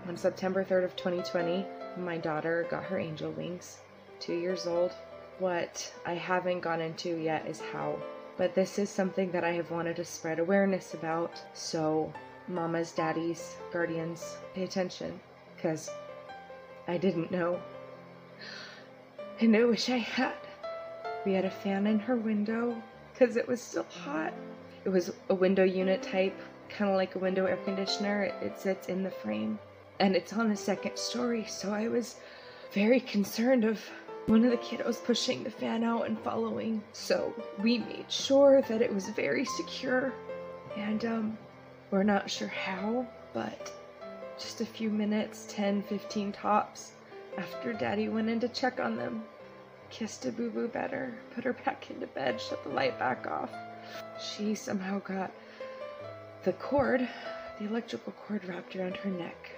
On September 3rd of 2020, my daughter got her angel wings, 2 years old. What I haven't gone into yet is how, but this is something that I have wanted to spread awareness about, so mamas, daddies, guardians, pay attention, because I didn't know, and I wish I had. We had a fan in her window, because it was still hot. It was a window unit type, kind of like a window air conditioner. It sits in the frame, and it's on the second story, so I was very concerned of one of the kiddos pushing the fan out and following. So we made sure that it was very secure, and we're not sure how, but just a few minutes, 10, 15 tops, after Daddy went in to check on them, kissed a boo-boo better, put her back into bed, shut the light back off, she somehow got the cord, the electrical cord, wrapped around her neck.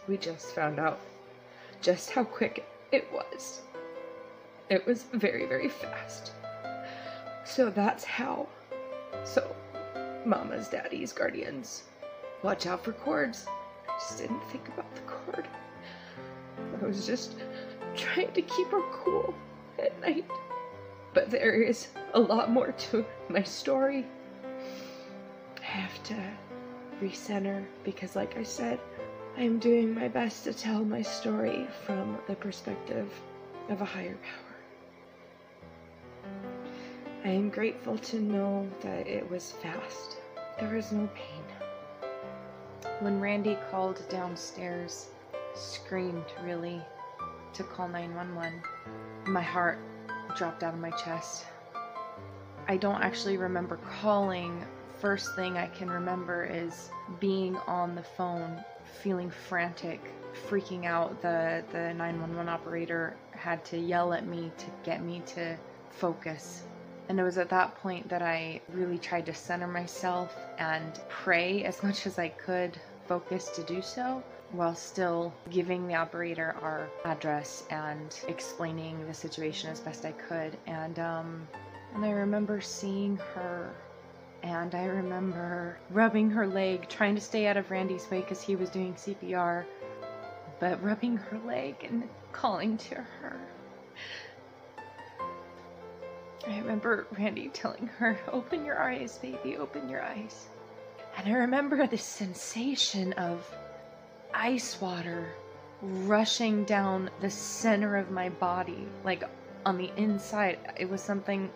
We just found out just how quick it was. It was very, very fast. So that's how. So, mamas, daddies, guardians, watch out for cords. I just didn't think about the cord. I was just trying to keep her cool at night. But there is a lot more to my story. I have to recenter because, like I said, I'm doing my best to tell my story from the perspective of a higher power. I am grateful to know that it was fast. There was no pain. When Randy called downstairs, screamed really, to call 911, my heart dropped out of my chest. I don't actually remember calling. First thing I can remember is being on the phone, feeling frantic, freaking out. The 911 operator had to yell at me to get me to focus. And it was at that point that I really tried to center myself and pray as much as I could, focus to do so, while still giving the operator our address and explaining the situation as best I could. And I remember seeing her, and I remember rubbing her leg, trying to stay out of Randy's way because he was doing CPR, but rubbing her leg and calling to her. I remember Randy telling her, "Open your eyes, baby, open your eyes." And I remember this sensation of ice water rushing down the center of my body, like on the inside. It was something,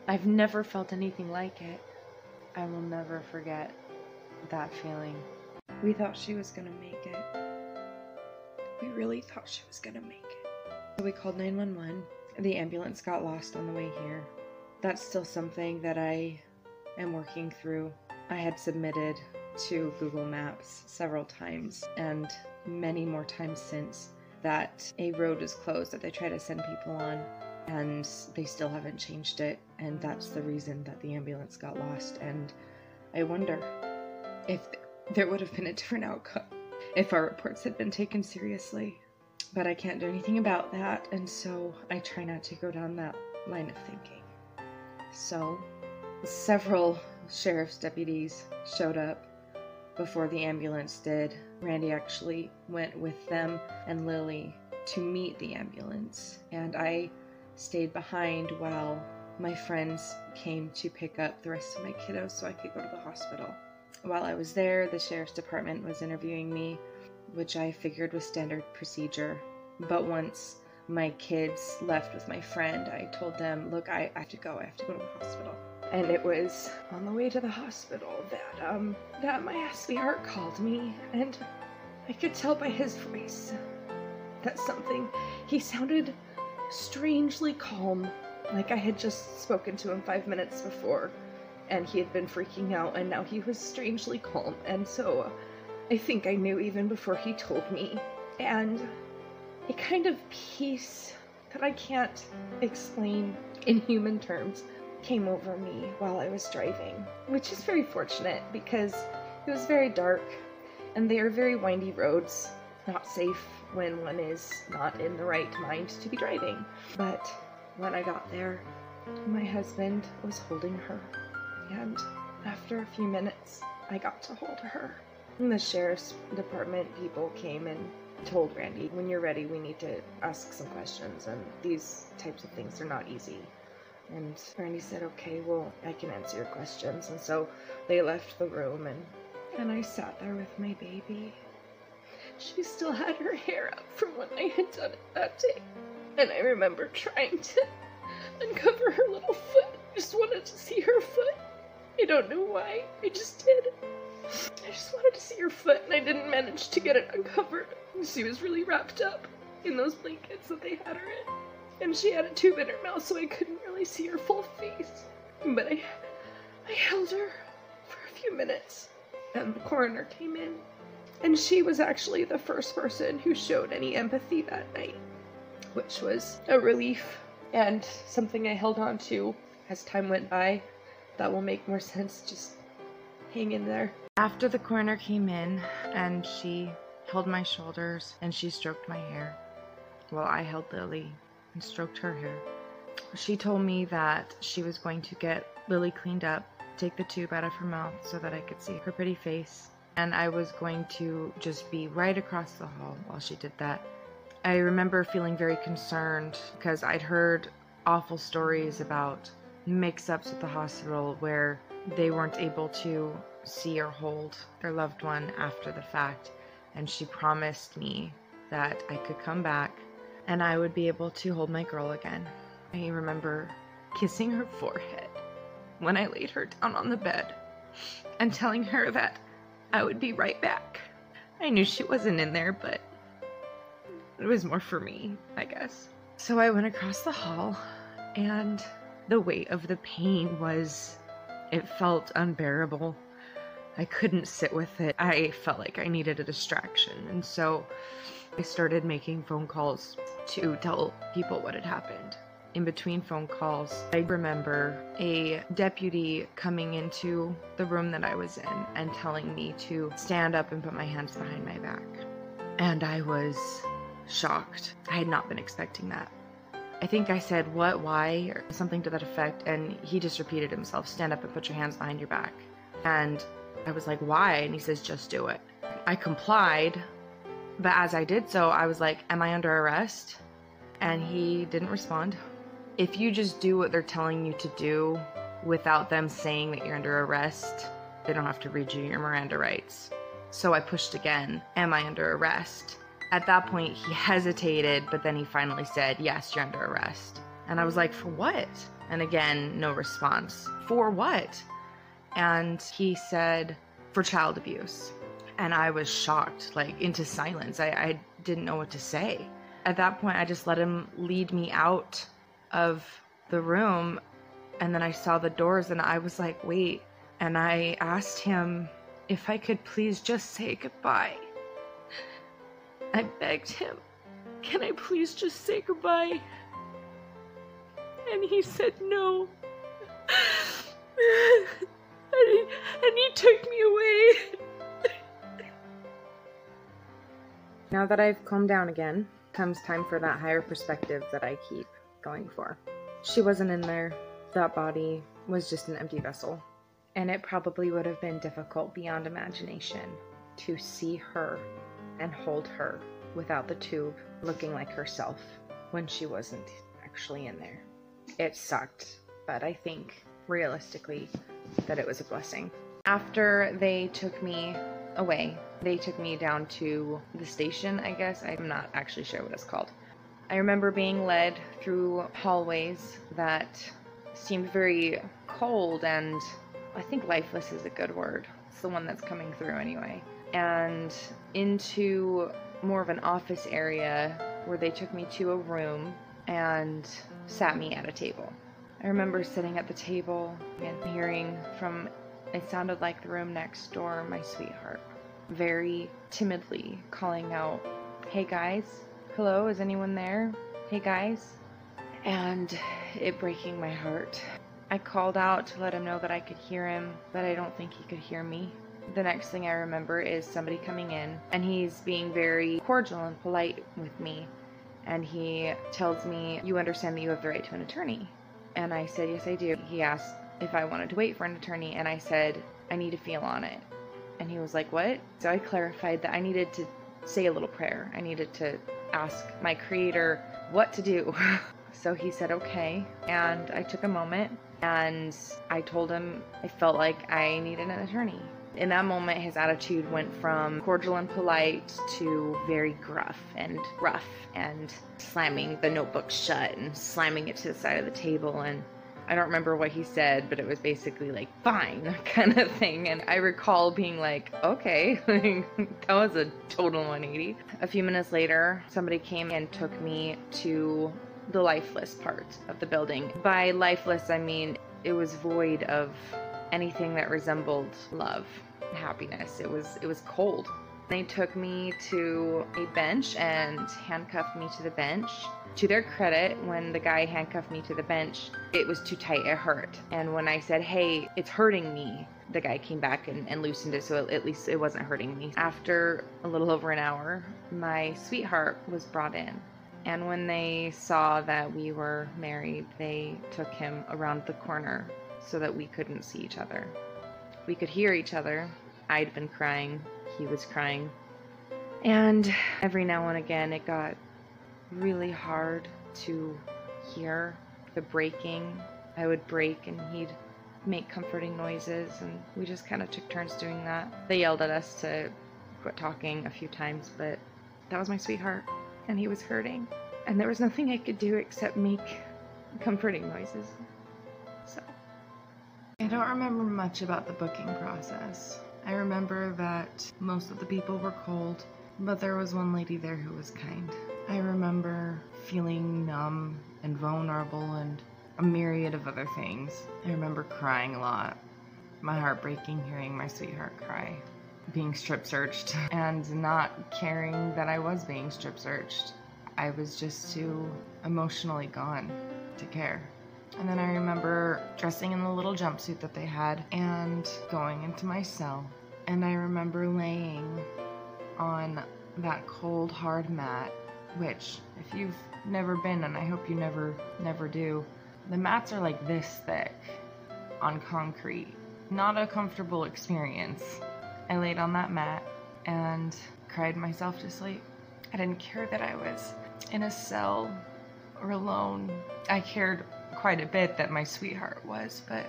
I've never felt anything like it. I will never forget that feeling. We thought she was gonna make it. We really thought she was gonna make it. So we called 911. The ambulance got lost on the way here. That's still something that I am working through. I had submitted to Google Maps several times, and many more times since, that a road is closed that they try to send people on, and they still haven't changed it, and that's the reason that the ambulance got lost. And I wonder if there would have been a different outcome if our reports had been taken seriously. But I can't do anything about that, and so I try not to go down that line of thinking. So, several sheriff's deputies showed up before the ambulance did. Randy actually went with them and Lily to meet the ambulance, and I stayed behind while my friends came to pick up the rest of my kiddos so I could go to the hospital. While I was there, the sheriff's department was interviewing me, which I figured was standard procedure. But once my kids left with my friend, I told them, "Look, I have to go to the hospital." And it was on the way to the hospital that my sweetheart called me, and I could tell by his voice that he sounded strangely calm, like I had just spoken to him 5 minutes before, and he had been freaking out, and now he was strangely calm. And so I think I knew even before he told me, and a kind of peace that I can't explain in human terms came over me while I was driving, which is very fortunate because it was very dark and they are very windy roads, not safe when one is not in the right mind to be driving. But when I got there, my husband was holding her, and after a few minutes I got to hold her, And the sheriff's department people came and told Randy, when you're ready, we need to ask some questions, and these types of things are not easy. And Randy said, okay, well, I can answer your questions. And so they left the room, and I sat there with my baby. She still had her hair up from when I had done it that day. And I remember trying to uncover her little foot. I just wanted to see her foot. I don't know why. I just did. I just wanted to see her foot, and I didn't manage to get it uncovered. She was really wrapped up in those blankets that they had her in. And she had a tube in her mouth, so I couldn't really see her full face. But I held her for a few minutes, and the coroner came in. And she was actually the first person who showed any empathy that night, which was a relief and something I held on to as time went by. That will make more sense. Just hang in there. After the coroner came in and she held my shoulders and she stroked my hair, while I held Lily and stroked her hair, she told me that she was going to get Lily cleaned up, take the tube out of her mouth so that I could see her pretty face, and I was going to just be right across the hall while she did that. I remember feeling very concerned because I'd heard awful stories about mix-ups at the hospital where they weren't able to see or hold their loved one after the fact, and she promised me that I could come back and I would be able to hold my girl again. I remember kissing her forehead when I laid her down on the bed and telling her that I would be right back. I knew she wasn't in there, but it was more for me, I guess. So I went across the hall, and the weight of the pain it felt unbearable. I couldn't sit with it. I felt like I needed a distraction, and so I started making phone calls to tell people what had happened. In between phone calls, I remember a deputy coming into the room that I was in and telling me to stand up and put my hands behind my back. And I was shocked. I had not been expecting that. I think I said, what, why, or something to that effect, and he just repeated himself, stand up and put your hands behind your back. And I was like, why? And he says, just do it. I complied, but as I did so, I was like, am I under arrest? And he didn't respond. If you just do what they're telling you to do without them saying that you're under arrest, they don't have to read you your Miranda rights. So I pushed again, am I under arrest? At that point, he hesitated, but then he finally said, yes, you're under arrest. And I was like, for what? And again, no response. For what? And he said, for child abuse. And I was shocked, like into silence. I didn't know what to say. At that point, I just let him lead me out of the room, and then I saw the doors and I was like, wait. And I asked him if I could please just say goodbye. I begged him, can I please just say goodbye? And he said no. And he took me away. Now that I've calmed down again, comes time for that higher perspective that I keep going for. She wasn't in there. That body was just an empty vessel. And it probably would have been difficult beyond imagination to see her and hold her without the tube looking like herself when she wasn't actually in there. It sucked, but I think realistically that it was a blessing. After they took me away, they took me down to the station, I guess. I'm not actually sure what it's called. I remember being led through hallways that seemed very cold, and I think lifeless is a good word. It's the one that's coming through anyway. And into more of an office area where they took me to a room and sat me at a table. I remember sitting at the table and hearing from, it sounded like the room next door, my sweetheart, very timidly calling out, hey guys, hello, is anyone there? Hey guys. And it breaking my heart. I called out to let him know that I could hear him, but I don't think he could hear me. The next thing I remember is somebody coming in, and he's being very cordial and polite with me. And he tells me, you understand that you have the right to an attorney? And I said, yes, I do. He asked if I wanted to wait for an attorney, and I said, I need to feel on it. And he was like, what? So I clarified that I needed to say a little prayer. I needed to ask my Creator what to do. So he said, okay. And I took a moment and I told him I felt like I needed an attorney. In that moment, his attitude went from cordial and polite to very gruff and rough, and slamming the notebook shut and slamming it to the side of the table. And I don't remember what he said, but it was basically like, fine, kind of thing. And I recall being like, okay, that was a total 180. A few minutes later, somebody came and took me to the lifeless part of the building. By lifeless, I mean it was void of anything that resembled love, happiness. It was cold. They took me to a bench and handcuffed me to the bench. To their credit, when the guy handcuffed me to the bench, it was too tight, it hurt. And when I said, hey, it's hurting me, the guy came back and loosened it, so at least it wasn't hurting me. After a little over an hour, my sweetheart was brought in. And when they saw that we were married, they took him around the corner so that we couldn't see each other. We could hear each other. I'd been crying, he was crying. And every now and again it got really hard to hear the breaking. I would break and he'd make comforting noises, and we just kind of took turns doing that. They yelled at us to quit talking a few times, but that was my sweetheart, and he was hurting, and there was nothing I could do except make comforting noises. So I don't remember much about the booking process. I remember that most of the people were cold, but there was one lady there who was kind. I remember feeling numb and vulnerable and a myriad of other things. I remember crying a lot. My heart breaking hearing my sweetheart cry. Being strip searched and not caring that I was being strip searched. I was just too emotionally gone to care. And then I remember dressing in the little jumpsuit that they had and going into my cell. And I remember laying on that cold, hard mat, which, if you've never been, and I hope you never do, the mats are like this thick on concrete. Not a comfortable experience. I laid on that mat and cried myself to sleep. I didn't care that I was in a cell or alone. I cared quite a bit that my sweetheart was, but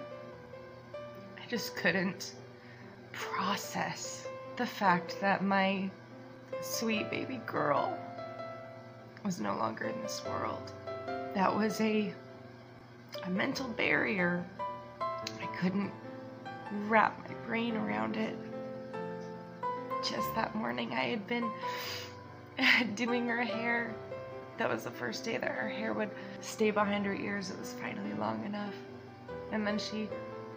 I just couldn't process the fact that my sweet baby girl was no longer in this world. That was a mental barrier. I couldn't wrap my brain around it. Just that morning I had been doing her hair. That was the first day that her hair would stay behind her ears. It was finally long enough. And then she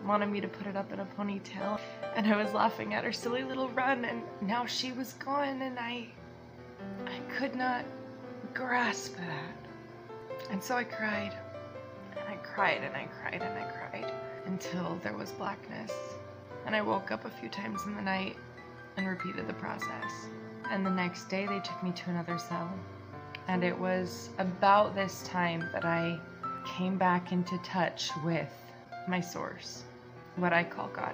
wanted me to put it up in a ponytail. And I was laughing at her silly little run, and now she was gone, and I could not grasp that. And so I cried. And I cried and I cried and I cried until there was blackness. And I woke up a few times in the night and repeated the process. And the next day they took me to another cell. And it was about this time that I came back into touch with my source, what I call God.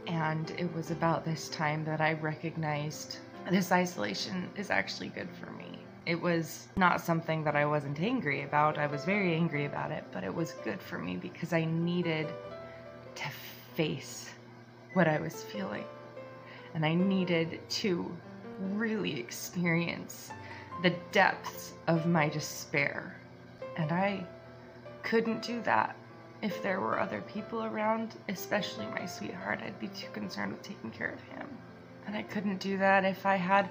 And it was about this time that I recognized this isolation is actually good for me. It was not something that I wasn't angry about. I was very angry about it, but it was good for me because I needed to face what I was feeling. And I needed to really experience the depths of my despair. And I couldn't do that if there were other people around, especially my sweetheart. I'd be too concerned with taking care of him. And I couldn't do that if I had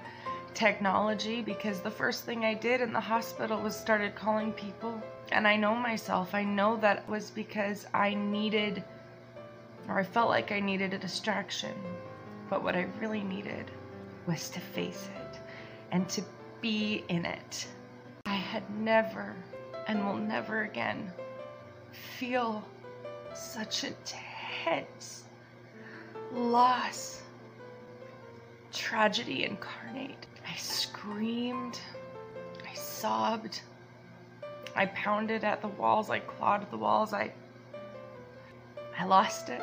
technology, because the first thing I did in the hospital was started calling people. And I know myself, I know that was because I needed, or I felt like I needed a distraction. But what I really needed was to face it and to be in it. I had never and will never again feel such intense loss, tragedy incarnate. I screamed, I sobbed, I pounded at the walls, I clawed at the walls, I lost it.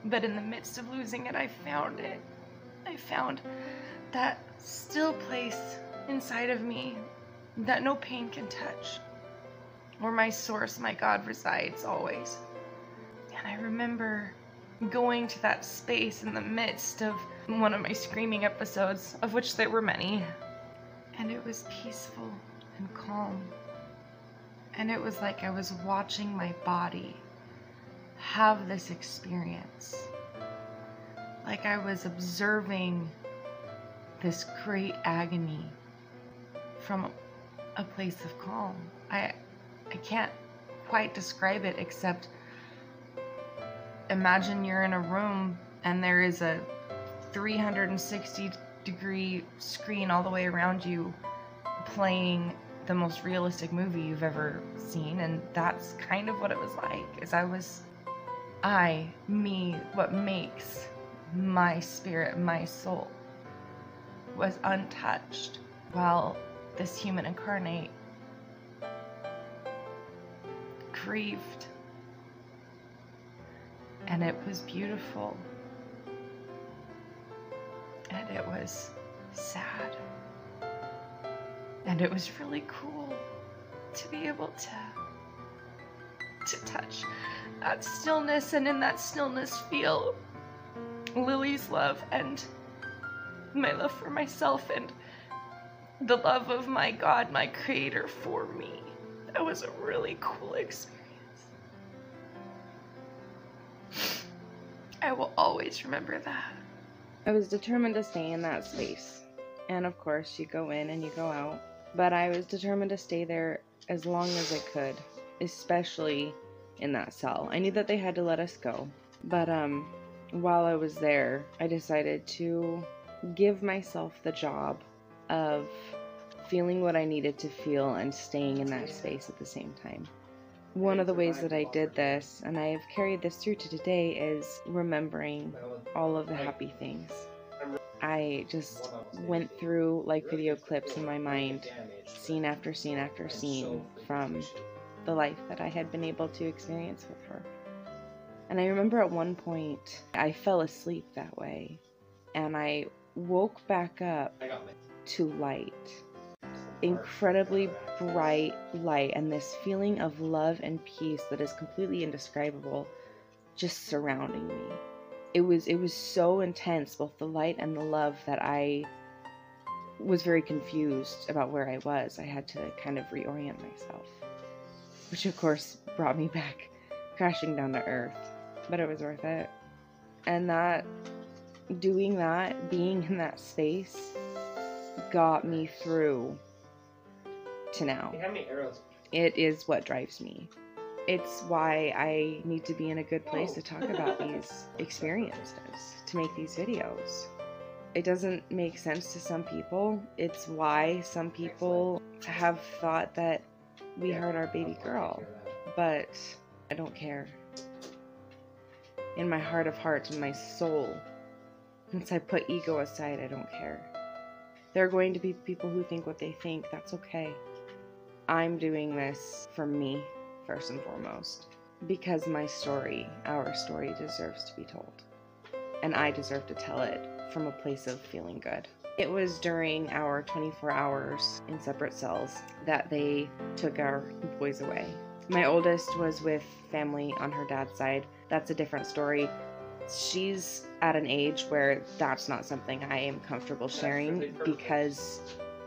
But in the midst of losing it, I found it. I found that still place inside of me that no pain can touch, where my source, my God, resides always. And I remember going to that space in the midst of one of my screaming episodes, of which there were many, and it was peaceful and calm. And it was like I was watching my body have this experience. Like I was observing this great agony from a place of calm. I can't quite describe it, except imagine you're in a room and there is a 360-degree screen all the way around you playing the most realistic movie you've ever seen, and that's kind of what it was like. What makes my spirit, my soul, was untouched, while this human incarnate grieved. And it was beautiful. And it was sad. And it was really cool to be able to touch that stillness, and in that stillness feel Lily's love and my love for myself and the love of my God, my Creator, for me. That was a really cool experience. I will always remember that. I was determined to stay in that space. And of course, you go in and you go out. But I was determined to stay there as long as I could, especially in that cell. I knew that they had to let us go. But while I was there, I decided to give myself the job of feeling what I needed to feel and staying in that space at the same time. One of the ways that I did this, and I have carried this through to today, is remembering all of the happy things. I just went through like video clips in my mind, scene after scene after scene, from the life that I had been able to experience with her. And I remember at one point I fell asleep that way, and I woke back up to light. Incredibly bright light, and this feeling of love and peace that is completely indescribable just surrounding me. It was so intense, both the light and the love, that I was very confused about where I was. I had to kind of reorient myself, which of course brought me back crashing down to earth, but it was worth it. And doing that, being in that space, got me through to now. How many arrows? It is what drives me. It's why I need to be in a good place to talk about these experiences, to make these videos. It doesn't make sense to some people. It's why some people have thought that we hurt our baby girl, but I don't care. In my heart of hearts, in my soul, once I put ego aside, I don't care. There are going to be people who think what they think. That's okay. I'm doing this for me, first and foremost, because my story, our story, deserves to be told. And I deserve to tell it from a place of feeling good. It was during our 24 hours in separate cells that they took our boys away. My oldest was with family on her dad's side. That's a different story. She's at an age where that's not something I am comfortable sharing, because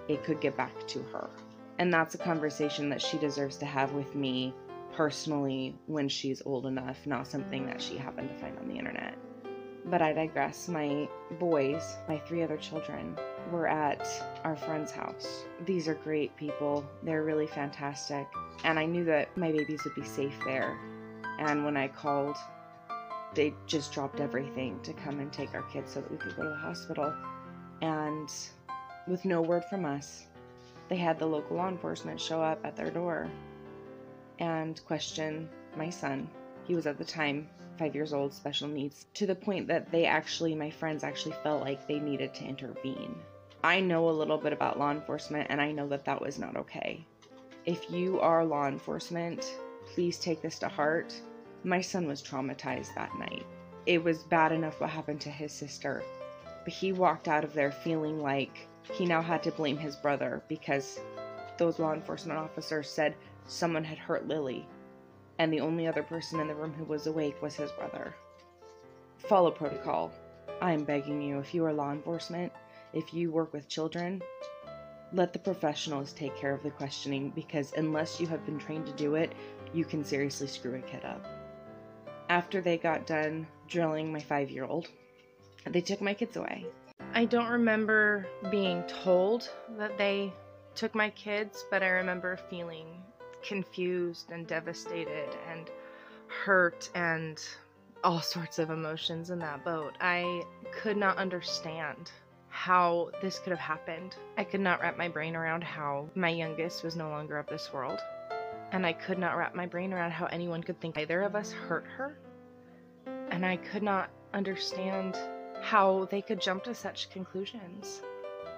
it could get back to her. And that's a conversation that she deserves to have with me personally when she's old enough, not something that she happened to find on the internet. But I digress. My boys, my 3 other children, were at our friend's house. These are great people. They're really fantastic. And I knew that my babies would be safe there. And when I called, they just dropped everything to come and take our kids so that we could go to the hospital. And with no word from us, they had the local law enforcement show up at their door and question my son. He was at the time 5 years old, special needs, to the point that my friends actually felt like they needed to intervene. I know a little bit about law enforcement, and I know that that was not okay. If you are law enforcement, please take this to heart. My son was traumatized that night. it was bad enough what happened to his sister. But he walked out of there feeling like he now had to blame his brother because those law enforcement officers said someone had hurt Lily, and the only other person in the room who was awake was his brother. Follow protocol. I am begging you, if you are law enforcement, if you work with children, let the professionals take care of the questioning, because unless you have been trained to do it, you can seriously screw a kid up. After they got done drilling my 5-year-old, they took my kids away. I don't remember being told that they took my kids, but I remember feeling confused and devastated and hurt and all sorts of emotions in that boat. I could not understand how this could have happened. I could not wrap my brain around how my youngest was no longer of this world. And I could not wrap my brain around how anyone could think either of us hurt her. And I could not understand how they could jump to such conclusions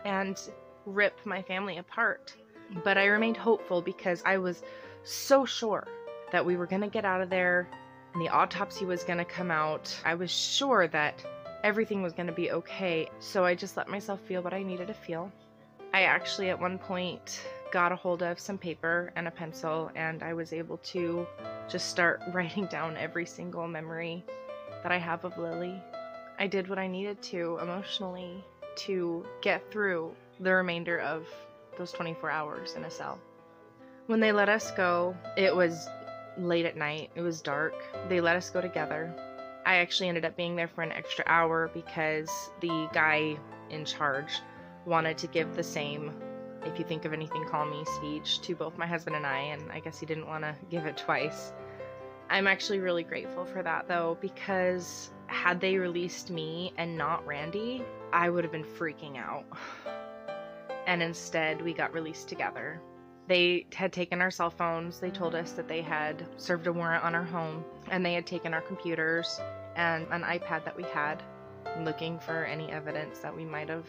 and rip my family apart. But I remained hopeful because I was so sure that we were going to get out of there and the autopsy was going to come out. I was sure that everything was going to be okay. So I just let myself feel what I needed to feel. I actually at one point got a hold of some paper and a pencil, and I was able to just start writing down every single memory that I have of Lily. I did what I needed to emotionally to get through the remainder of those 24 hours in a cell. When they let us go, it was late at night. It was dark. They let us go together. I actually ended up being there for an extra hour because the guy in charge wanted to give the same "if you think of anything, call me" speech to both my husband and I guess he didn't want to give it twice. I'm actually really grateful for that though, because had they released me and not Randy, I would have been freaking out. And instead, we got released together. They had taken our cell phones. They told us that they had served a warrant on our home, and they had taken our computers and an iPad that we had, looking for any evidence that we might have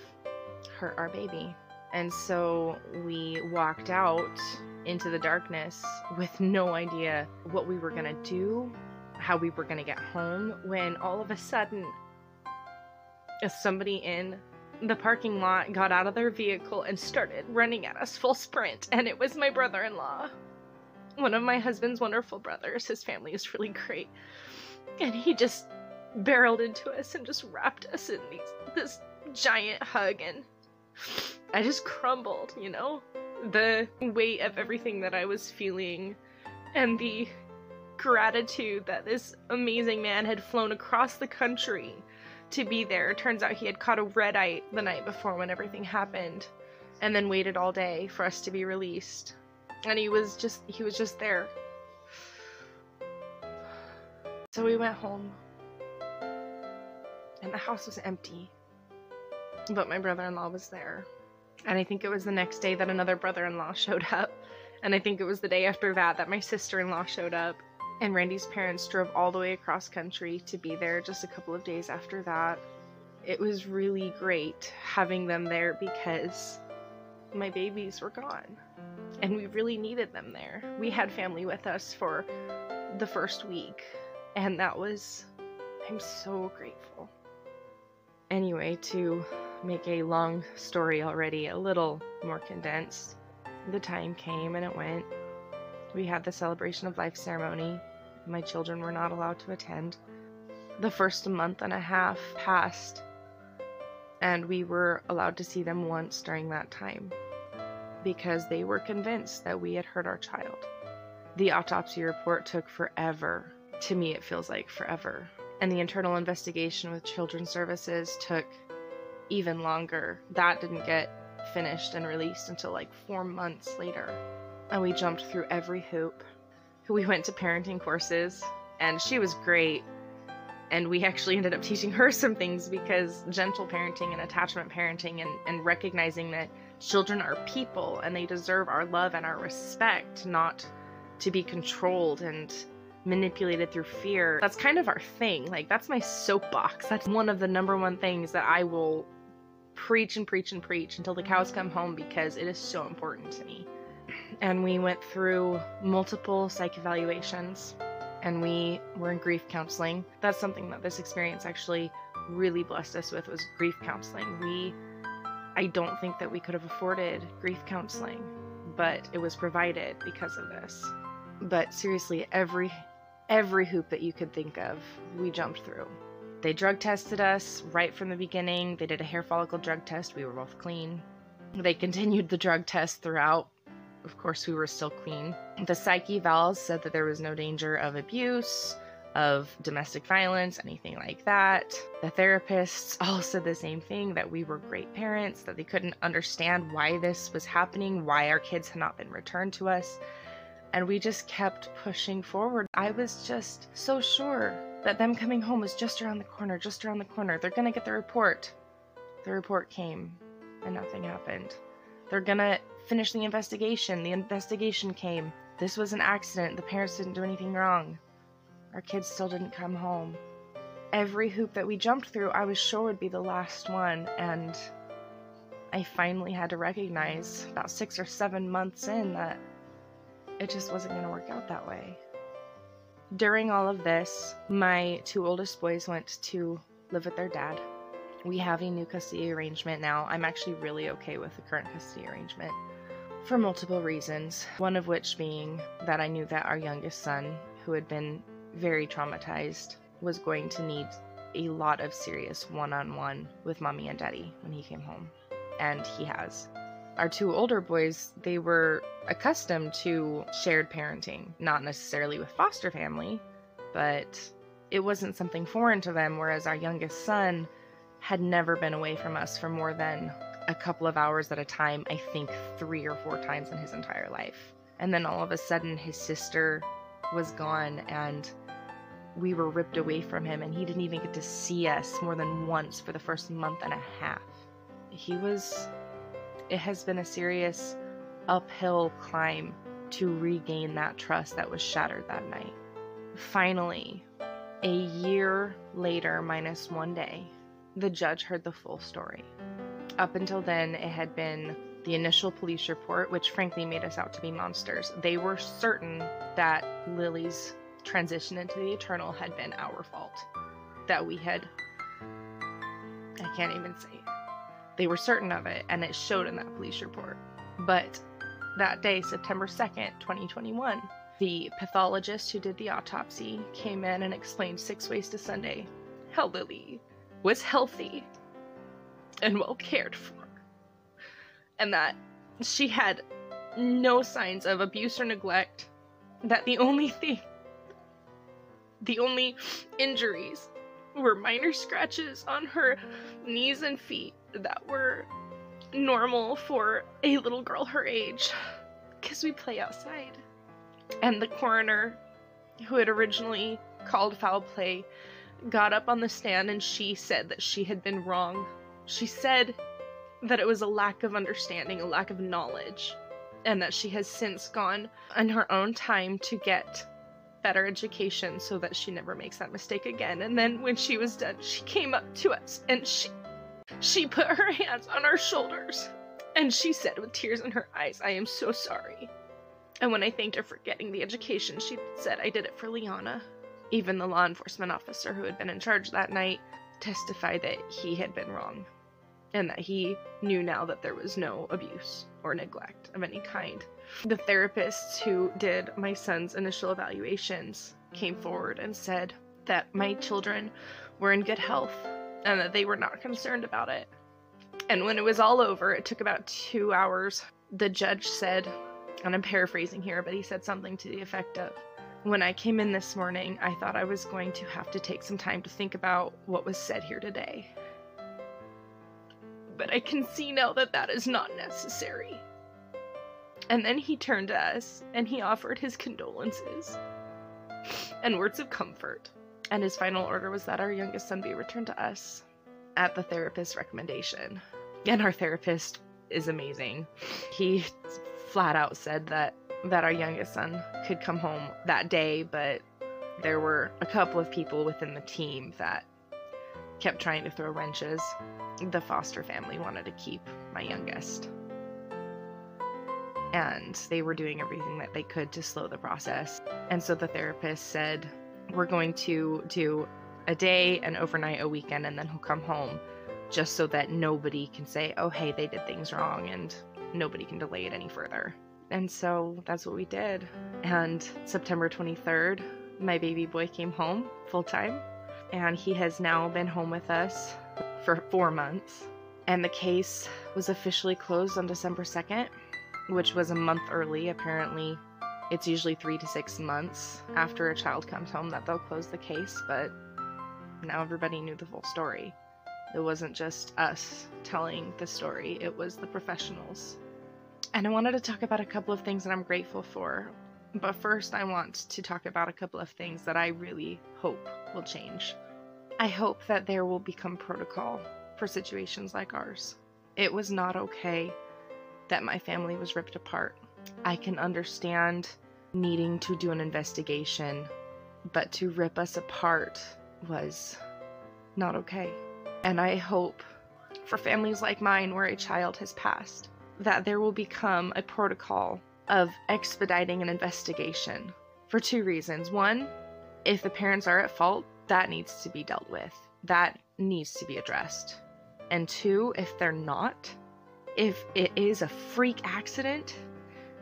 hurt our baby. And so we walked out into the darkness with no idea what we were gonna do, how we were gonna get home, when all of a sudden, somebody in the parking lot got out of their vehicle and started running at us full sprint, and it was my brother-in-law. One of my husband's wonderful brothers. His family is really great. And he just barreled into us and just wrapped us in this giant hug, and I just crumbled, you know? The weight of everything that I was feeling and the gratitude that this amazing man had flown across the country to be there. Turns out he had caught a red eye the night before when everything happened, and then waited all day for us to be released. And he was just there. So we went home, and the house was empty, but my brother-in-law was there. And I think it was the next day that another brother-in-law showed up, and I think it was the day after that my sister-in-law showed up. And Randy's parents drove all the way across country to be there just a couple of days after that. It was really great having them there because my babies were gone, and we really needed them there. We had family with us for the first week, and I'm so grateful. Anyway, to make a long story already a little more condensed, the time came and it went. We had the celebration of life ceremony. My children were not allowed to attend. The first month and a half passed, and we were allowed to see them once during that time because they were convinced that we had hurt our child. The autopsy report took forever. To me, it feels like forever. And the internal investigation with Children's Services took even longer. That didn't get finished and released until like 4 months later. And we jumped through every hoop. We went to parenting courses, and she was great. And we actually ended up teaching her some things, because gentle parenting and attachment parenting and recognizing that children are people and they deserve our love and our respect, not to be controlled and manipulated through fear. That's kind of our thing. Like, that's my soapbox. That's one of the number one things that I will preach and preach and preach until the cows come home, because it is so important to me. And we went through multiple psych evaluations, and we were in grief counseling. That's something that this experience actually really blessed us with, was grief counseling. I don't think that we could have afforded grief counseling, but it was provided because of this. But seriously, every hoop that you could think of, we jumped through. They drug tested us right from the beginning. They did a hair follicle drug test. We were both clean. They continued the drug test throughout. Of course, we were still clean. The psych evals said that there was no danger of abuse, of domestic violence, anything like that. The therapists all said the same thing, that we were great parents, that they couldn't understand why this was happening, why our kids had not been returned to us. And we just kept pushing forward. I was just so sure that them coming home was just around the corner, just around the corner. They're gonna get the report. The report came, and nothing happened. They're gonna finish the investigation. The investigation came. This was an accident. The parents didn't do anything wrong. Our kids still didn't come home. Every hoop that we jumped through, I was sure would be the last one, and I finally had to recognize about 6 or 7 months in that it just wasn't going to work out that way. During all of this, my 2 oldest boys went to live with their dad. We have a new custody arrangement now. I'm actually really okay with the current custody arrangement for multiple reasons. One of which being that I knew that our youngest son, who had been very traumatized, was going to need a lot of serious one-on-one with mommy and daddy when he came home. And he has. Our 2 older boys, they were accustomed to shared parenting, not necessarily with foster family, but it wasn't something foreign to them, whereas our youngest son had never been away from us for more than a couple of hours at a time, I think 3 or 4 times in his entire life. And then all of a sudden his sister was gone and we were ripped away from him, and he didn't even get to see us more than once for the first month and a half. It has been a serious uphill climb to regain that trust that was shattered that night. Finally, a year later, minus 1 day, the judge heard the full story. Up until then, it had been the initial police report, which frankly made us out to be monsters. They were certain that Lily's transition into the eternal had been our fault. That we had... I can't even say it. They were certain of it, and it showed in that police report. But that day, September 2nd, 2021, the pathologist who did the autopsy came in and explained 6 ways to Sunday how Lily was healthy and well cared for, and that she had no signs of abuse or neglect, that the only injuries were minor scratches on her knees and feet that were normal for a little girl her age, because we play outside. And the coroner, who had originally called foul play, got up on the stand and she said that she had been wrong. She said that it was a lack of understanding, a lack of knowledge, and that she has since gone on her own time to get better education so that she never makes that mistake again. And then when she was done, she came up to us and she put her hands on our shoulders and she said with tears in her eyes, "I am so sorry." And when I thanked her for getting the education, she said, "I did it for Liana." Even the law enforcement officer who had been in charge that night testified that he had been wrong and that he knew now that there was no abuse or neglect of any kind. The therapists who did my son's initial evaluations came forward and said that my children were in good health and that they were not concerned about it. And when it was all over, it took about 2 hours, the judge said, and I'm paraphrasing here, but he said something to the effect of, "When I came in this morning, I thought I was going to have to take some time to think about what was said here today. But I can see now that that is not necessary." And then he turned to us and he offered his condolences and words of comfort. And his final order was that our youngest son be returned to us at the therapist's recommendation. And our therapist is amazing. He flat out said that our youngest son could come home that day, but there were a couple of people within the team that kept trying to throw wrenches. The foster family wanted to keep my youngest. and they were doing everything that they could to slow the process. And so the therapist said, we're going to do a day, an overnight, a weekend, and then he'll come home, just so that nobody can say, oh, hey, they did things wrong, and nobody can delay it any further. And so that's what we did. And September 23rd, my baby boy came home full time, and he has now been home with us for 4 months. And the case was officially closed on December 2nd, which was a month early. Apparently, it's usually 3 to 6 months after a child comes home that they'll close the case, but now everybody knew the full story. It wasn't just us telling the story, it was the professionals. And I wanted to talk about a couple of things that I'm grateful for. But first, I want to talk about a couple of things that I really hope will change. I hope that there will become protocol for situations like ours. It was not okay that my family was ripped apart. I can understand needing to do an investigation, but to rip us apart was not okay. And I hope for families like mine where a child has passed, that there will become a protocol of expediting an investigation for 2 reasons. 1, if the parents are at fault, that needs to be dealt with. That needs to be addressed. And 2, if they're not, if it is a freak accident,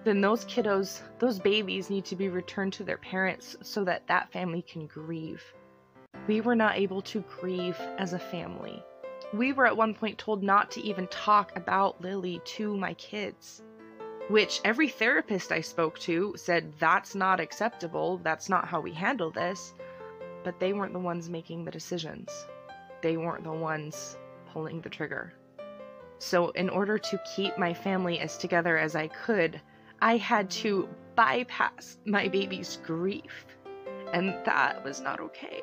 then those kiddos, those babies need to be returned to their parents so that that family can grieve. We were not able to grieve as a family. We were at one point told not to even talk about Lily to my kids, which every therapist I spoke to said that's not acceptable, that's not how we handle this, but they weren't the ones making the decisions. They weren't the ones pulling the trigger. So in order to keep my family as together as I could, I had to bypass my baby's grief, and that was not okay.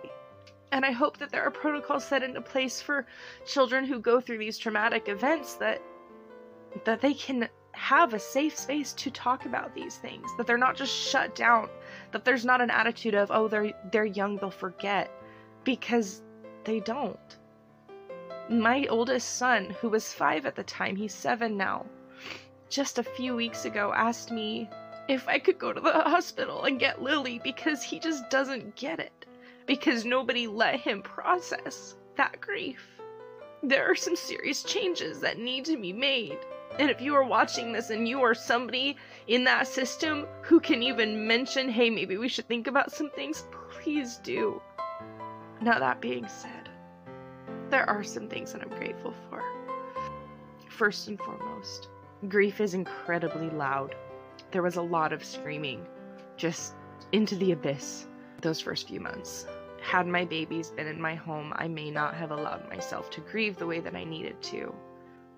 And I hope that there are protocols set into place for children who go through these traumatic events, that they can have a safe space to talk about these things, that they're not just shut down, that there's not an attitude of, oh, they're young, they'll forget, because they don't. My oldest son, who was 5 at the time, he's 7 now, just a few weeks ago asked me if I could go to the hospital and get Lily because he just doesn't get it. Because nobody let him process that grief. There are some serious changes that need to be made. And if you are watching this and you are somebody in that system who can even mention, hey, maybe we should think about some things, please do. Now, that being said, there are some things that I'm grateful for. First and foremost, grief is incredibly loud. There was a lot of screaming, just into the abyss those first few months. Had my babies been in my home, I may not have allowed myself to grieve the way that I needed to,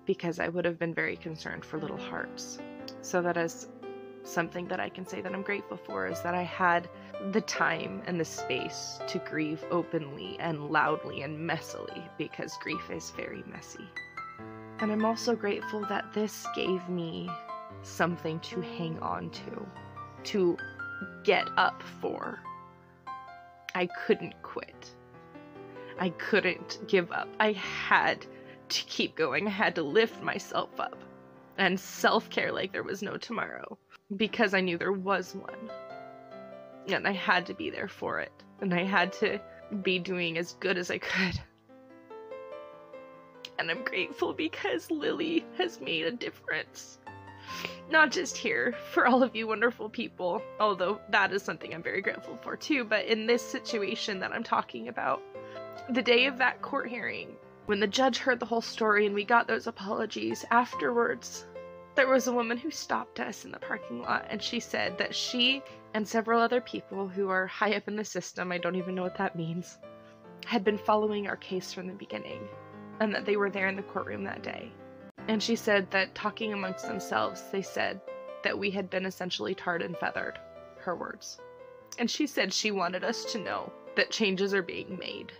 because I would have been very concerned for little hearts. So that is something that I can say that I'm grateful for, is that I had the time and the space to grieve openly and loudly and messily, because grief is very messy. And I'm also grateful that this gave me something to hang on to get up for. I couldn't quit. I couldn't give up. I had to keep going. I had to lift myself up and self-care like there was no tomorrow, because I knew there was one. And I had to be there for it. And I had to be doing as good as I could. And I'm grateful because Lily has made a difference. Not just here, for all of you wonderful people, although that is something I'm very grateful for too, but in this situation that I'm talking about, the day of that court hearing, when the judge heard the whole story and we got those apologies, afterwards, there was a woman who stopped us in the parking lot, and she said that she and several other people who are high up in the system, I don't even know what that means, had been following our case from the beginning, and that they were there in the courtroom that day. And she said that talking amongst themselves, they said that we had been essentially tarred and feathered, her words. And she said she wanted us to know that changes are being made.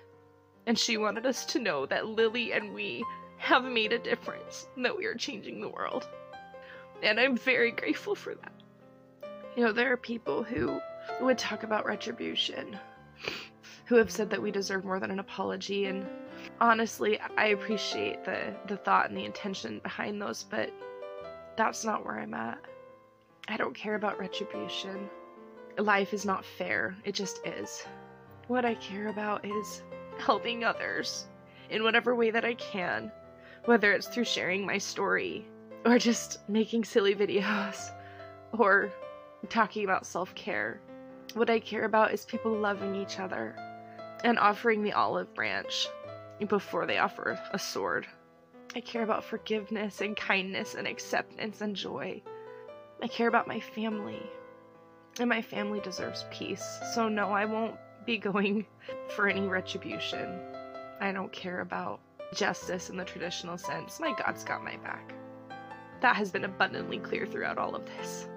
And she wanted us to know that Lily and we have made a difference, and that we are changing the world. And I'm very grateful for that. You know, there are people who would talk about retribution, who have said that we deserve more than an apology, and honestly, I appreciate the thought and the intention behind those, but that's not where I'm at. I don't care about retribution. Life is not fair. It just is. What I care about is helping others in whatever way that I can, whether it's through sharing my story, or just making silly videos, or talking about self-care. What I care about is people loving each other and offering the olive branch before they offer a sword. I care about forgiveness and kindness and acceptance and joy. I care about my family, and my family deserves peace. So no, I won't be going for any retribution. I don't care about justice in the traditional sense. My God's got my back. That has been abundantly clear throughout all of this.